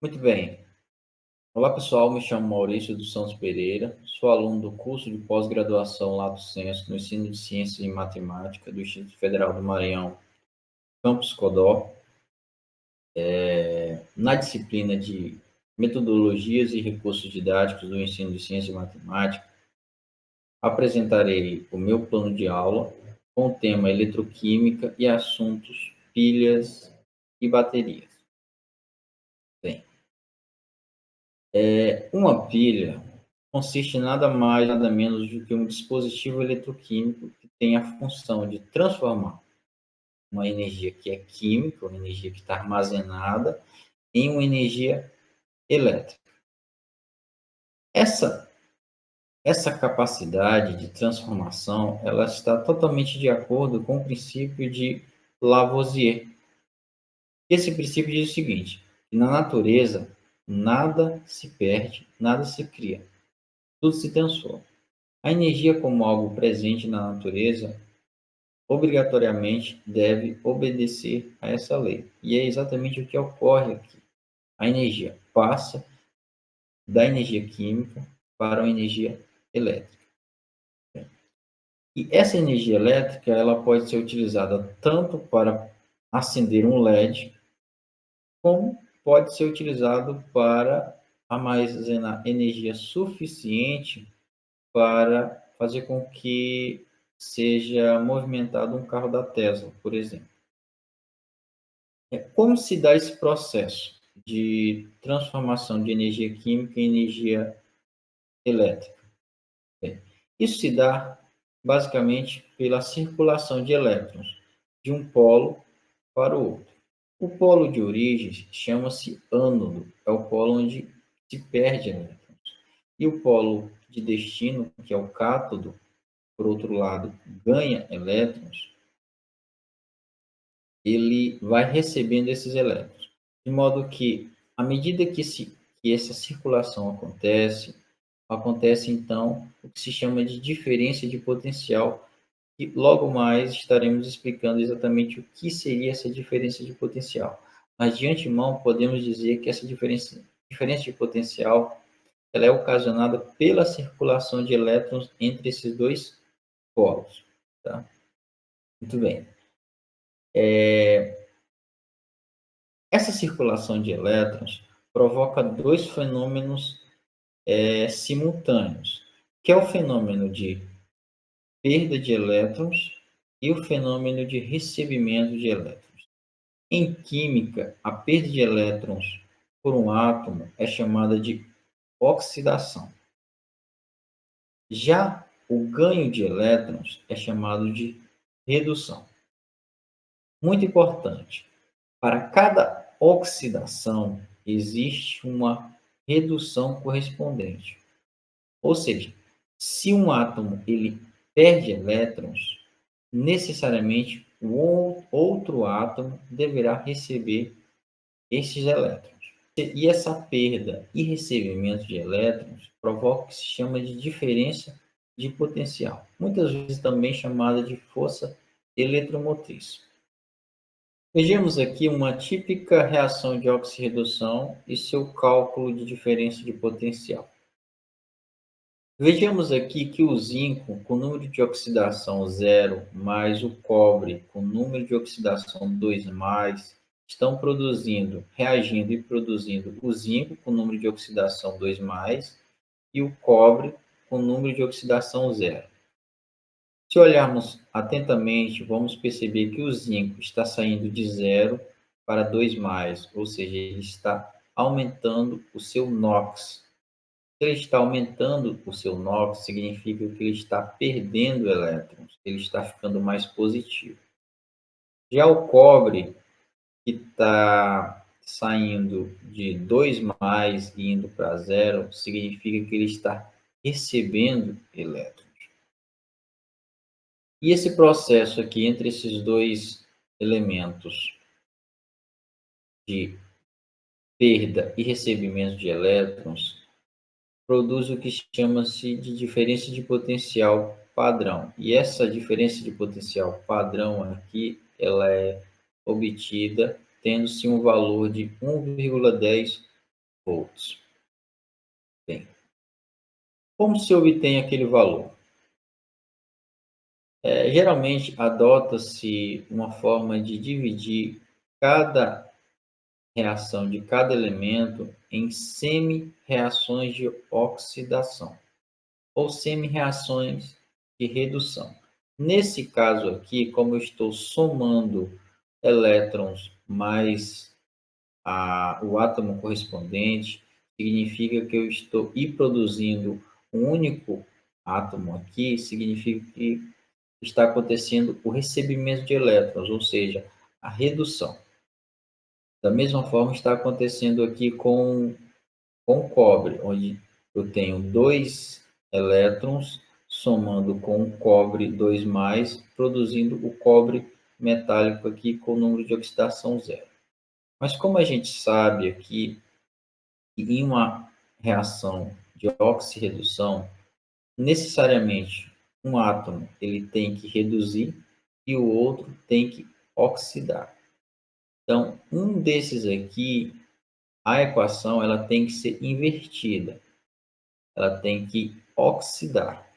Muito bem. Olá, pessoal. Me chamo Maurício dos Santos Pereira. Sou aluno do curso de pós-graduação Lato Sensu no ensino de Ciências e Matemática do Instituto Federal do Maranhão, Campus Codó, na disciplina de Metodologias e Recursos Didáticos do Ensino de Ciências e Matemática. Apresentarei o meu plano de aula com o tema Eletroquímica e assuntos pilhas e baterias. Bem, uma pilha consiste em nada mais, nada menos do que um dispositivo eletroquímico que tem a função de transformar uma energia que é química, uma energia que está armazenada, em uma energia elétrica. Essa capacidade de transformação, ela está totalmente de acordo com o princípio de Lavoisier. Esse princípio diz o seguinte, que na natureza, nada se perde, nada se cria, tudo se transforma. A energia como algo presente na natureza obrigatoriamente deve obedecer a essa lei. E é exatamente o que ocorre aqui. A energia passa da energia química para a energia elétrica. E essa energia elétrica, ela pode ser utilizada tanto para acender um LED, como pode ser utilizado para armazenar energia suficiente para fazer com que seja movimentado um carro da Tesla, por exemplo. Como se dá esse processo de transformação de energia química em energia elétrica? Isso se dá basicamente pela circulação de elétrons de um polo para o outro. O polo de origem chama-se ânodo, é o polo onde se perde elétrons. E o polo de destino, que é o cátodo, por outro lado, ganha elétrons, ele vai recebendo esses elétrons. De modo que, à medida que essa circulação acontece então o que se chama de diferença de potencial, e logo mais estaremos explicando exatamente o que seria essa diferença de potencial. Mas de antemão podemos dizer que essa diferença de potencial ela é ocasionada pela circulação de elétrons entre esses dois polos. Tá? Muito bem. Essa circulação de elétrons provoca dois fenômenos simultâneos, que é o fenômeno de perda de elétrons e o fenômeno de recebimento de elétrons. Em química, a perda de elétrons por um átomo é chamada de oxidação. Já o ganho de elétrons é chamado de redução. Muito importante, para cada oxidação existe uma redução correspondente. Ou seja, se um átomo ele perde elétrons, necessariamente o outro átomo deverá receber esses elétrons. E essa perda e recebimento de elétrons provoca o que se chama de diferença de potencial, muitas vezes também chamada de força eletromotriz. Vejamos aqui uma típica reação de oxirredução e seu cálculo de diferença de potencial. Vejamos aqui que o zinco, com número de oxidação 0, mais o cobre, com número de oxidação 2+, estão reagindo e produzindo o zinco, com número de oxidação 2+, e o cobre, com número de oxidação 0. Se olharmos atentamente, vamos perceber que o zinco está saindo de 0 para 2+, ou seja, ele está aumentando o seu NOx. Se ele está aumentando o seu NOx, significa que ele está perdendo elétrons, ele está ficando mais positivo. Já o cobre, que está saindo de 2+ e indo para 0, significa que ele está recebendo elétrons. E esse processo aqui entre esses dois elementos de perda e recebimento de elétrons produz o que chama-se de diferença de potencial padrão. E essa diferença de potencial padrão aqui, ela é obtida tendo-se um valor de 1,10 volts. Bem, como se obtém aquele valor? Geralmente, adota-se uma forma de dividir cada reação de cada elemento em semi-reações de oxidação ou semi-reações de redução. Nesse caso aqui, como eu estou somando elétrons mais o átomo correspondente, significa que eu estou produzindo um único átomo aqui, significa que está acontecendo o recebimento de elétrons, ou seja, a redução. Da mesma forma está acontecendo aqui com cobre, onde eu tenho 2 elétrons somando com o cobre 2 produzindo o cobre metálico aqui com o número de oxidação 0. Mas como a gente sabe aqui que em uma reação de oxirredução, necessariamente um átomo ele tem que reduzir e o outro tem que oxidar. Então, um desses aqui, a equação ela tem que ser invertida. Ela tem que oxidar.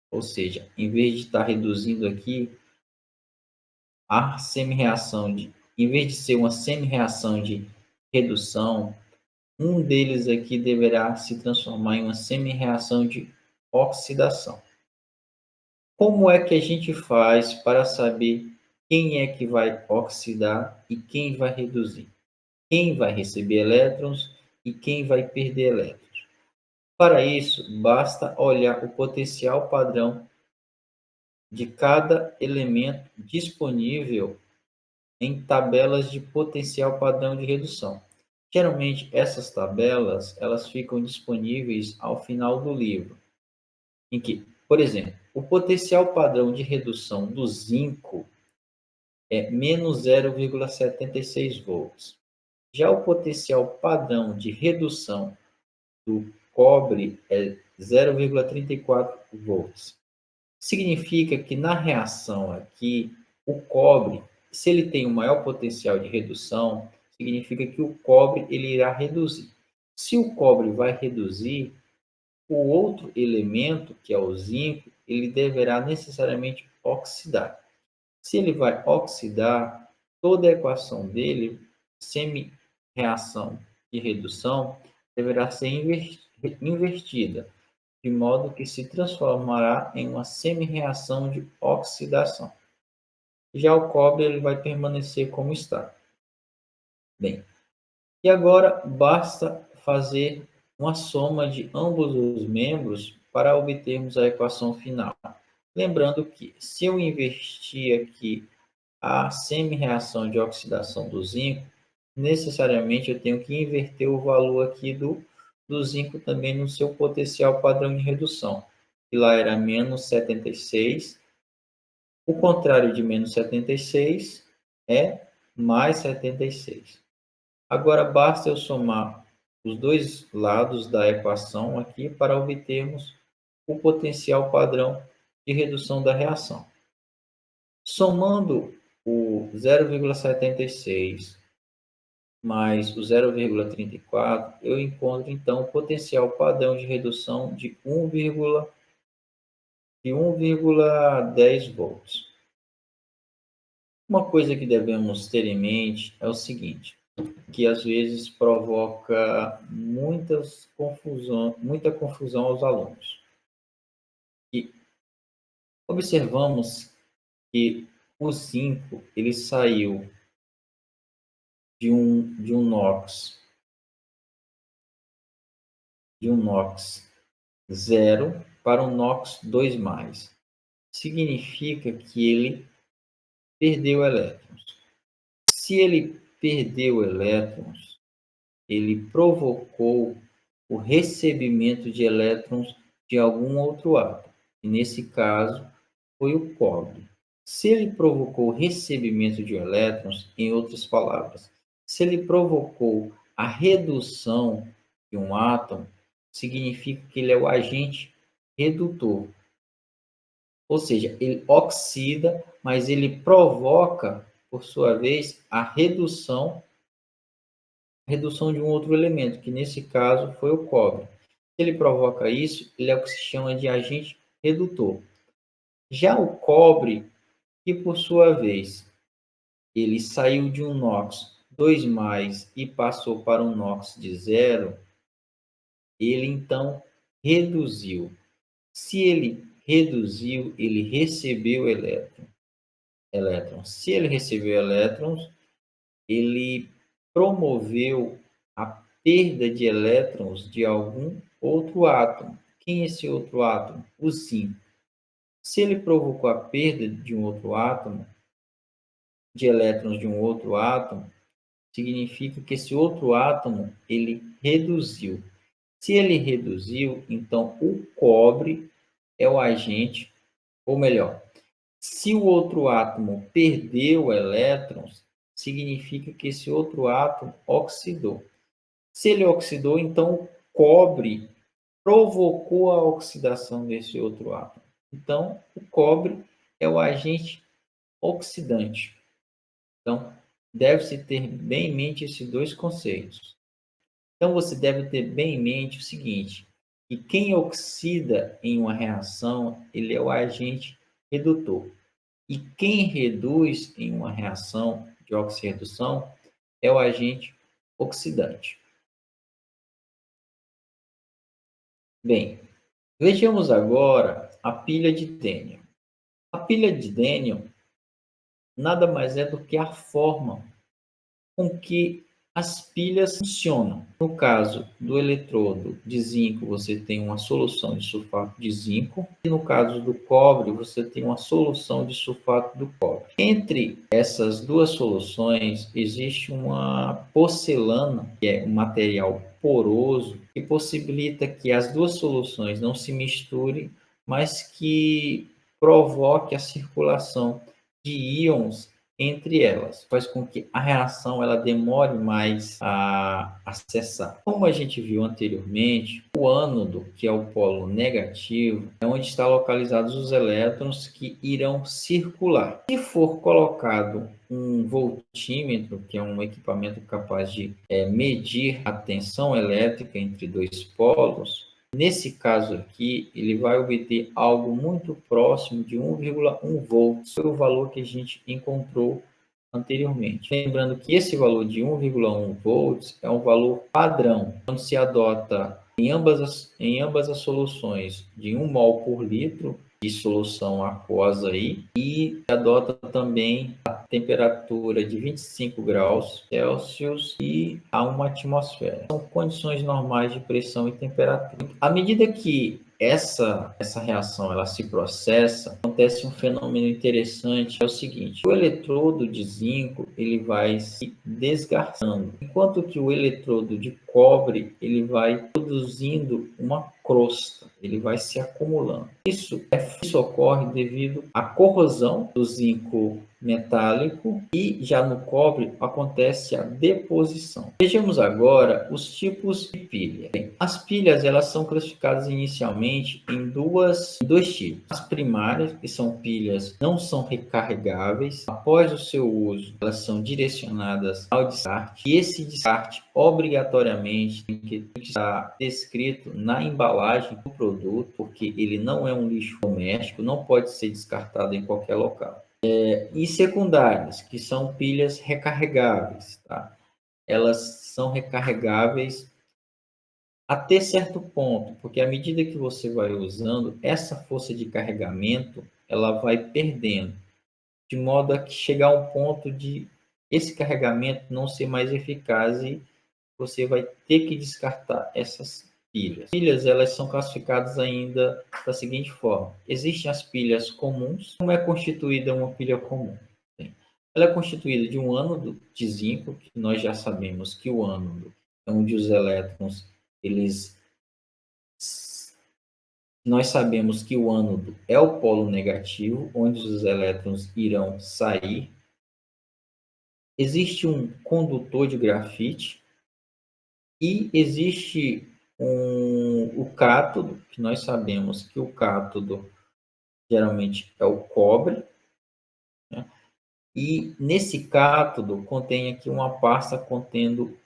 Ou seja, em vez de estar reduzindo aqui, a semi-reação em vez de ser uma semi-reação de redução, um deles aqui deverá se transformar em uma semi-reação de oxidação. Como é que a gente faz para saber quem é que vai oxidar e quem vai reduzir? Quem vai receber elétrons e quem vai perder elétrons? Para isso, basta olhar o potencial padrão de cada elemento disponível em tabelas de potencial padrão de redução. Geralmente, essas tabelas elas ficam disponíveis ao final do livro, em que, por exemplo, o potencial padrão de redução do zinco é menos 0,76 volts. Já o potencial padrão de redução do cobre é 0,34 volts. Significa que na reação aqui, o cobre, se ele tem um maior potencial de redução, significa que o cobre ele irá reduzir. Se o cobre vai reduzir, o outro elemento, que é o zinco, ele deverá necessariamente oxidar. Se ele vai oxidar, toda a equação dele, semi-reação e redução, deverá ser invertida, de modo que se transformará em uma semi-reação de oxidação. Já o cobre ele vai permanecer como está. Bem, e agora basta fazer uma soma de ambos os membros para obtermos a equação final. Lembrando que se eu investir aqui a semi-reação de oxidação do zinco, necessariamente eu tenho que inverter o valor aqui do zinco também no seu potencial padrão de redução, que lá era menos 76. O contrário de menos 76 é mais 76. Agora basta eu somar os dois lados da equação aqui para obtermos o potencial padrão de redução da reação. Somando o 0,76 mais o 0,34, eu encontro então o potencial padrão de redução de 1,10 volts. Uma coisa que devemos ter em mente é o seguinte, que às vezes provoca muita confusão aos alunos. E observamos que o zinco ele saiu de um NOx 0 para um NOx 2+. Significa que ele perdeu elétrons. Se ele perdeu elétrons, ele provocou o recebimento de elétrons de algum outro átomo. E nesse caso, foi o cobre. Se ele provocou o recebimento de elétrons, em outras palavras, se ele provocou a redução de um átomo, significa que ele é o agente redutor. Ou seja, ele oxida, mas ele provoca, por sua vez, a redução redução de um outro elemento, que nesse caso foi o cobre. Se ele provoca isso, ele é o que se chama de agente redutor. Já o cobre, que por sua vez, ele saiu de um NOx 2+, e passou para um NOx de zero, ele então reduziu. Se ele reduziu, ele recebeu elétrons. Se ele recebeu elétrons, ele promoveu a perda de elétrons de algum outro átomo. Quem é esse outro átomo? O zinco. Se ele provocou a perda de um outro átomo, de elétrons de um outro átomo, significa que esse outro átomo ele reduziu. Se ele reduziu, então o cobre é o agente, ou melhor, se o outro átomo perdeu elétrons, significa que esse outro átomo oxidou. Se ele oxidou, então o cobre provocou a oxidação desse outro átomo. Então, o cobre é o agente oxidante. Então, deve-se ter bem em mente esses dois conceitos. Então, você deve ter bem em mente o seguinte, que quem oxida em uma reação, ele é o agente redutor. E quem reduz em uma reação de oxirredução é o agente oxidante. Bem, vejamos agora a pilha de Daniel. A pilha de Daniel nada mais é do que a forma com que as pilhas funcionam. No caso do eletrodo de zinco, você tem uma solução de sulfato de zinco, e no caso do cobre, você tem uma solução de sulfato do cobre. Entre essas duas soluções, existe uma porcelana, que é um material poroso, que possibilita que as duas soluções não se misturem, mas que provoque a circulação de íons entre elas, faz com que a reação ela demore mais a cessar. Como a gente viu anteriormente, o ânodo, que é o polo negativo, é onde estão localizados os elétrons que irão circular. Se for colocado um voltímetro, que é um equipamento capaz de medir a tensão elétrica entre dois polos, nesse caso aqui, ele vai obter algo muito próximo de 1,1 volts, foi o valor que a gente encontrou anteriormente. Lembrando que esse valor de 1,1 volts é um valor padrão, quando se adota em ambas as soluções de 1 mol por litro de solução aquosa aí, e adota também a temperatura de 25 graus Celsius e a 1 atmosfera. São condições normais de pressão e temperatura. À medida que essa reação ela se processa, acontece um fenômeno interessante, é o seguinte: o eletrodo de zinco ele vai se desgastando, enquanto que o eletrodo de cobre ele vai produzindo uma crosta, ele vai se acumulando. Isso ocorre devido à corrosão do zinco metálico, e já no cobre acontece a deposição. Vejamos agora os tipos de pilha. Bem, as pilhas elas são classificadas inicialmente em dois tipos. As primárias, que são pilhas não são recarregáveis. Após o seu uso, elas são direcionadas ao descarte, e esse descarte obrigatoriamente tem que estar descrito na embalagem do produto, porque ele não é um lixo doméstico, não pode ser descartado em qualquer local. E secundárias, que são pilhas recarregáveis, tá? Elas são recarregáveis até certo ponto, porque à medida que você vai usando, essa força de carregamento, ela vai perdendo, de modo a que chegar a um ponto de esse carregamento não ser mais eficaz e você vai ter que descartar essas pilhas. Pilhas, elas são classificadas ainda da seguinte forma: existem as pilhas comuns. Como é constituída uma pilha comum? Ela é constituída de um ânodo de zinco, que nós já sabemos que o ânodo é onde os elétrons, nós sabemos que o ânodo é o polo negativo, onde os elétrons irão sair. Existe um condutor de grafite e existe o cátodo, que nós sabemos que o cátodo geralmente é o cobre, né? E nesse cátodo contém aqui uma pasta contendo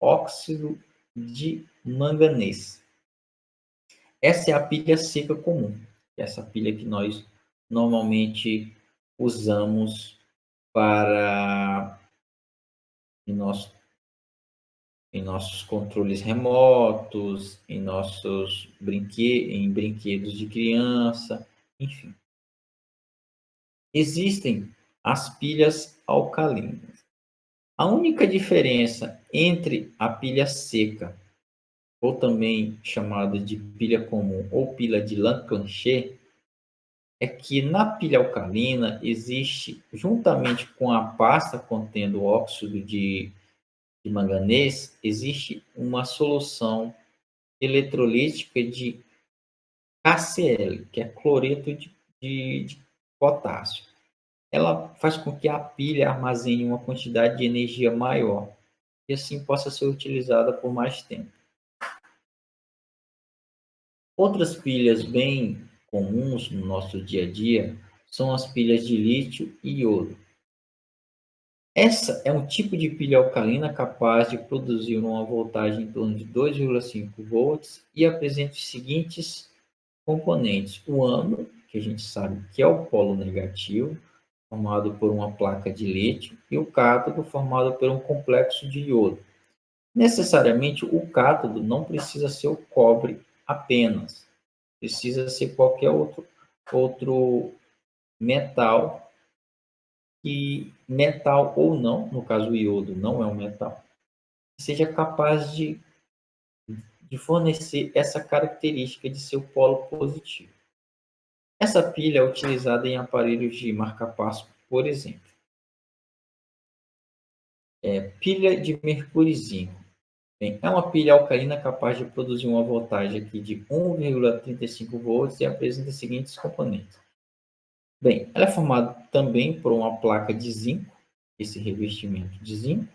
óxido de manganês. Essa é a pilha seca comum, essa pilha que nós normalmente usamos para em, nosso, em nossos controles remotos, em brinquedos de criança, enfim. Existem as pilhas alcalinas. A única diferença entre a pilha seca, ou também chamada de pilha comum ou pilha de Lancashire, é que na pilha alcalina existe, juntamente com a pasta contendo óxido de manganês, existe uma solução eletrolítica de KCl, que é cloreto de potássio. Ela faz com que a pilha armazene uma quantidade de energia maior e assim possa ser utilizada por mais tempo. Outras pilhas bem comuns no nosso dia a dia são as pilhas de lítio e iodo. Essa é um tipo de pilha alcalina capaz de produzir uma voltagem em torno de 2,5 volts e apresenta os seguintes componentes: o ânodo, que a gente sabe que é o polo negativo, formado por uma placa de lítio, e o cátodo, formado por um complexo de iodo. Necessariamente, o cátodo não precisa ser o cobre apenas, precisa ser qualquer outro metal, e metal ou não, no caso o iodo não é um metal, seja capaz de fornecer essa característica de seu polo positivo. Essa pilha é utilizada em aparelhos de marca-passo, por exemplo. Pilha de mercúrio e zinco. Bem, é uma pilha alcalina capaz de produzir uma voltagem aqui de 1,35 volts e apresenta os seguintes componentes. Bem, ela é formada também por uma placa de zinco, esse revestimento de zinco,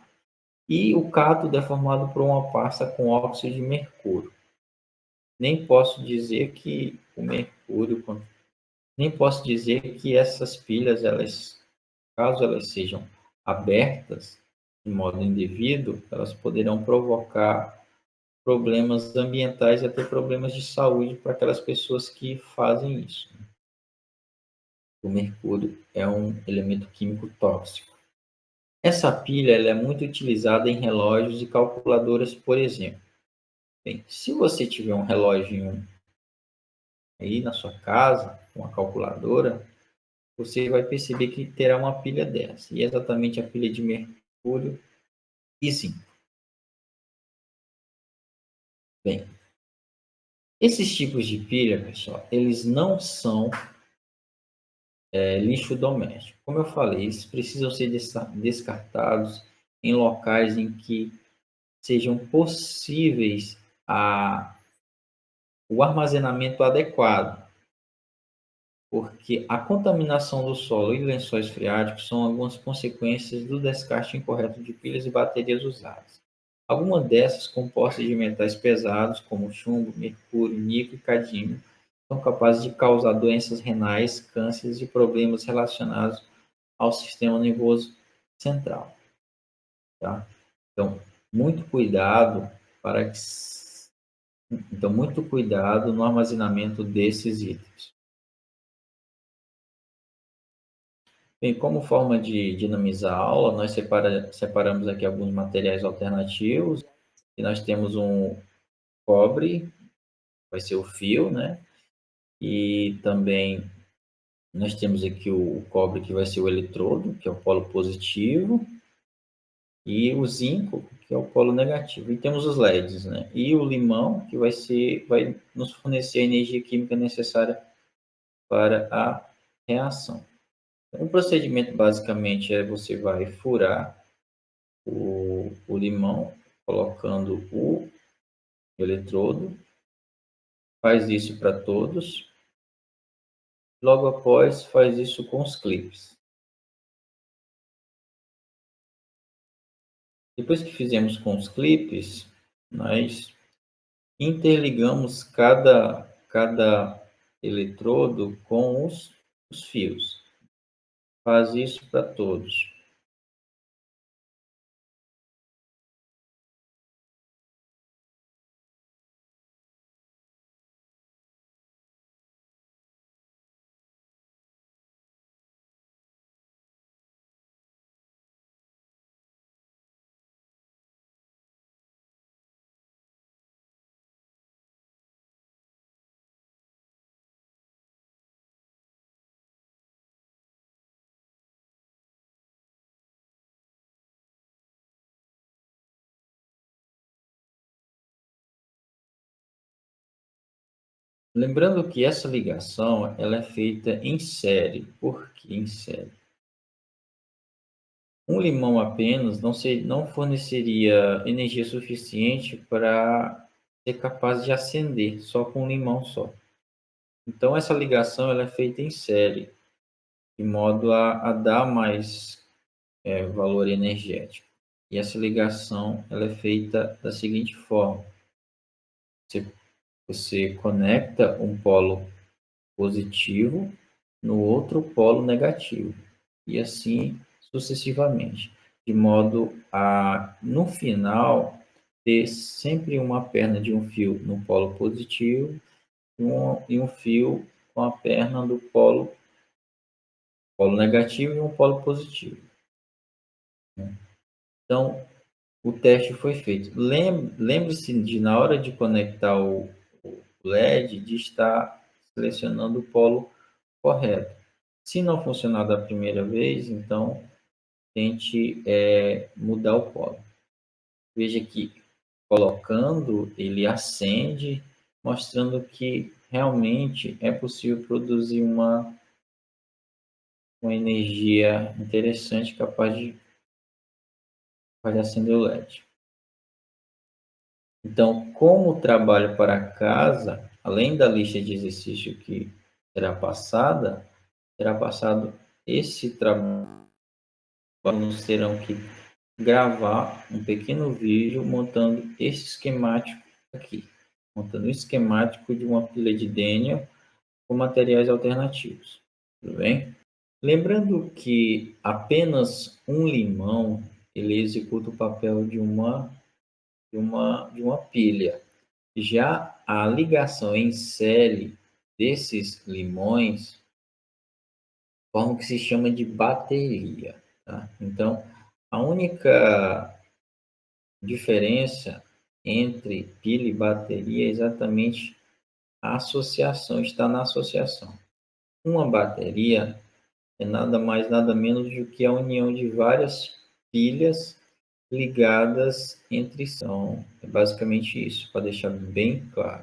e o cátodo é formado por uma pasta com óxido de mercúrio. Nem posso dizer que o mercúrio, nem posso dizer que essas pilhas, caso elas sejam abertas de modo indevido, elas poderão provocar problemas ambientais e até problemas de saúde para aquelas pessoas que fazem isso. O mercúrio é um elemento químico tóxico. Essa pilha ela é muito utilizada em relógios e calculadoras, por exemplo. Bem, se você tiver um relógio aí na sua casa, uma calculadora, você vai perceber que terá uma pilha dessa. E é exatamente a pilha de mercúrio e zinco. Bem, esses tipos de pilha, pessoal, eles não são lixo doméstico. Como eu falei, eles precisam ser descartados em locais em que sejam possíveis o armazenamento adequado, porque a contaminação do solo e lençóis freáticos são algumas consequências do descarte incorreto de pilhas e baterias usadas. Algumas dessas, compostas de metais pesados, como chumbo, mercúrio, níquel e cadmio, são capazes de causar doenças renais, cânceres e problemas relacionados ao sistema nervoso central. Tá? Então, muito cuidado para que... Então, muito cuidado no armazenamento desses itens. Bem, como forma de dinamizar a aula, nós separamos aqui alguns materiais alternativos. E nós temos um cobre, vai ser o fio, né? E também nós temos aqui o cobre, que vai ser o eletrodo, que é o polo positivo, e o zinco, que é o polo negativo. E temos os LEDs, né? E o limão, que vai nos fornecer a energia química necessária para a reação. O procedimento basicamente é você vai furar o limão colocando o eletrodo, faz isso para todos, logo após faz isso com os clipes. Depois que fizemos com os clipes, nós interligamos cada eletrodo com os fios. Faz isso para todos. Lembrando que essa ligação ela é feita em série. Por que em série? Um limão apenas não forneceria energia suficiente para ser capaz de acender só com um limão só. Então, essa ligação ela é feita em série, de modo a dar mais valor energético. E essa ligação ela é feita da seguinte forma: você, você conecta um polo positivo no outro polo negativo, e assim sucessivamente, de modo a, no final, ter sempre uma perna de um fio no polo positivo e um fio com a perna do polo negativo e um polo positivo, né? Então, o teste foi feito. Lembre-se de, na hora de conectar o LED, de estar selecionando o polo correto. Se não funcionar da primeira vez, então tente mudar o polo. Veja que colocando, ele acende, mostrando que realmente é possível produzir uma energia interessante capaz de acender o LED. Então, como trabalho para casa, além da lista de exercício que será passado esse trabalho, alunos terão que gravar um pequeno vídeo montando esse esquemático aqui, montando o esquemático de uma pilha de Daniel com materiais alternativos, tudo bem? Lembrando que apenas um limão ele executa o papel de uma pilha. Já a ligação em série desses limões forma o que se chama de bateria, tá? Então, a única diferença entre pilha e bateria é exatamente a associação, está na associação. Uma bateria é nada mais, nada menos do que a união de várias pilhas ligadas entre si. Então, é basicamente isso, para deixar bem claro.